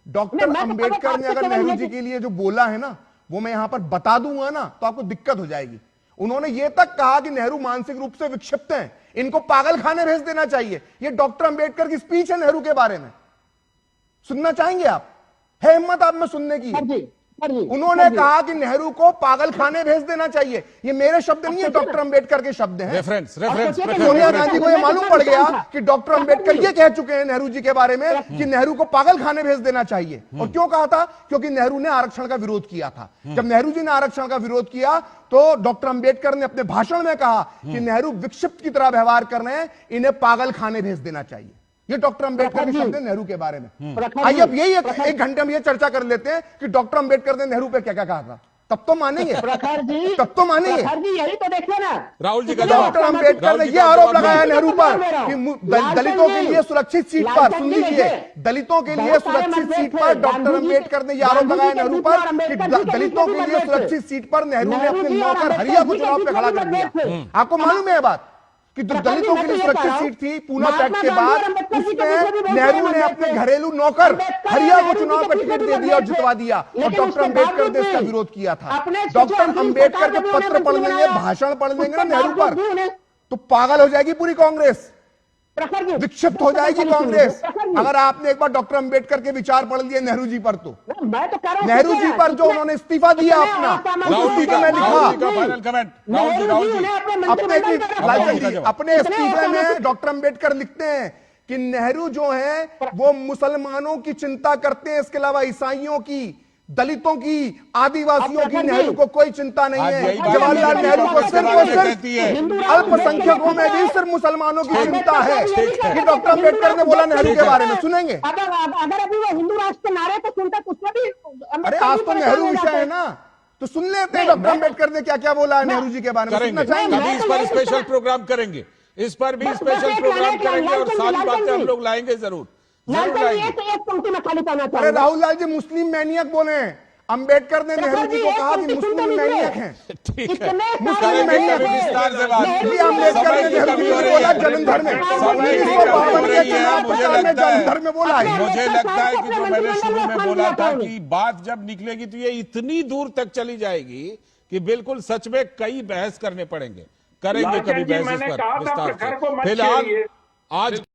Doctor Ambedkar ने अगर नेहरू जी के लिए जो बोला है ना, वो मैं यहां पर बता दूंगा ना तो आपको दिक्कत हो जाएगी। उन्होंने ये तक कहा कि नेहरू मानसिक रूप से विक्षिप्त हैं, इनको पागल खाने भेज देना चाहिए। ये डॉक्टर अंबेडकर की स्पीच है नेहरू के बारे में, सुनना चाहेंगे आप? है हिम्मत आप में सुनने की? उन्होंने कहा कि नेहरू को पागल खाने भेज देना चाहिए। ये मेरे शब्द नहीं है, डॉक्टर अंबेडकर के शब्द हैं। सोनिया गांधी को ये मालूम पड़ गया कि डॉक्टर अंबेडकर ये कह चुके हैं नेहरू जी के बारे में कि नेहरू को पागल खाने भेज देना चाहिए। और क्यों कहा था? क्योंकि नेहरू ने आरक्षण का विरोध किया था। जब नेहरू जी ने आरक्षण का विरोध किया तो डॉक्टर अंबेडकर ने अपने भाषण में कहा कि नेहरू विक्षिप्त की तरह व्यवहार कर रहे हैं, इन्हें पागल खाने भेज देना चाहिए। ये डॉक्टर अंबेडकर के शब्द हैं नेहरू के बारे में। आइए अब यही एक घंटे में ये चर्चा कर लेते हैं कि डॉक्टर अंबेडकर ने नेहरू पे क्या क्या कहा था, तब तो मानेंगे, तब तो मानेंगे। यही तो देखिए ना राहुल जी का डॉक्टर अंबेडकर ने यह आरोप लगाया नेहरू पर कि दलितों के लिए सुरक्षित सीट पर, सुन लीजिए, दलितों के लिए सुरक्षित सीट पर डॉक्टर अंबेडकर ने यह आरोप लगाया नेहरू पर कि दलितों के लिए सुरक्षित सीट पर नेहरू ने अपने नौकर हरिया को चुनाव पे खड़ा कर दिया। आपको मालूम है यह बात कि जो दलितों के लिए सुरक्षित सीट थी पूना पैक्ट के बाद, उसमें नेहरू ने अपने घरेलू नौकर हरिया को चुनाव का टिकट दे दिया और जितवा दिया, और डॉक्टर अंबेडकर ने इसका विरोध किया था। डॉक्टर अंबेडकर के पत्र पढ़ लेंगे, भाषण पढ़ लेंगे ना नेहरू पर, तो पागल हो जाएगी पूरी कांग्रेस, विक्षिप्त हो जाएगी कांग्रेस। अगर आपने एक बार डॉक्टर अंबेडकर के विचार पढ़ लिए नेहरू जी पर, तो नेहरू जी पर जो उन्होंने इस्तीफा दिया अपना, उसी को मैं लिखा अपने इस्तीफे में। डॉक्टर अंबेडकर लिखते हैं कि नेहरू जो है वो मुसलमानों की चिंता करते हैं, इसके अलावा ईसाइयों की, दलितों की, आदिवासियों की नेहरू को कोई चिंता नहीं है। जवाहरलाल नेहरू को सिर्फ अल्पसंख्यकों में भी सिर्फ मुसलमानों की चिंता है। ये डॉक्टर अंबेडकर ने बोला नेहरू के बारे में, सुनेंगे? अगर अभी वो हिंदू राष्ट्र के नारे पे सुनता तो उसमें भी, अरे आज तो नेहरू विषय है ना, तो सुन लेते हैं डॉक्टर अंबेडकर ने क्या क्या बोला है नेहरू जी के बारे में। सुनना चाहेंगे? इस पर स्पेशल प्रोग्राम करेंगे, इस पर भी स्पेशल प्रोग्राम करेंगे और सारी बातें हम लोग लाएंगे जरूर। अरे राहुल लाल जी मुस्लिम मैनियक बोले हैं, अंबेडकर ने नेहरू जी को कहा कि मुस्लिम मैनियक हैं। ठीक है, मुस्लिम मैनियक विस्तार से बात। अंबेडकर ने नेहरू जी को बोला जन्म धर्म में, मुझे लगता है कि जो मैंने शुरू में बोला था कि बात जब निकलेगी तो ये इतनी दूर तक चली जाएगी कि बिल्कुल सच में कई बहस करने पड़ेंगे, करेंगे कभी बहस इस पर विस्तार से। फिलहाल आज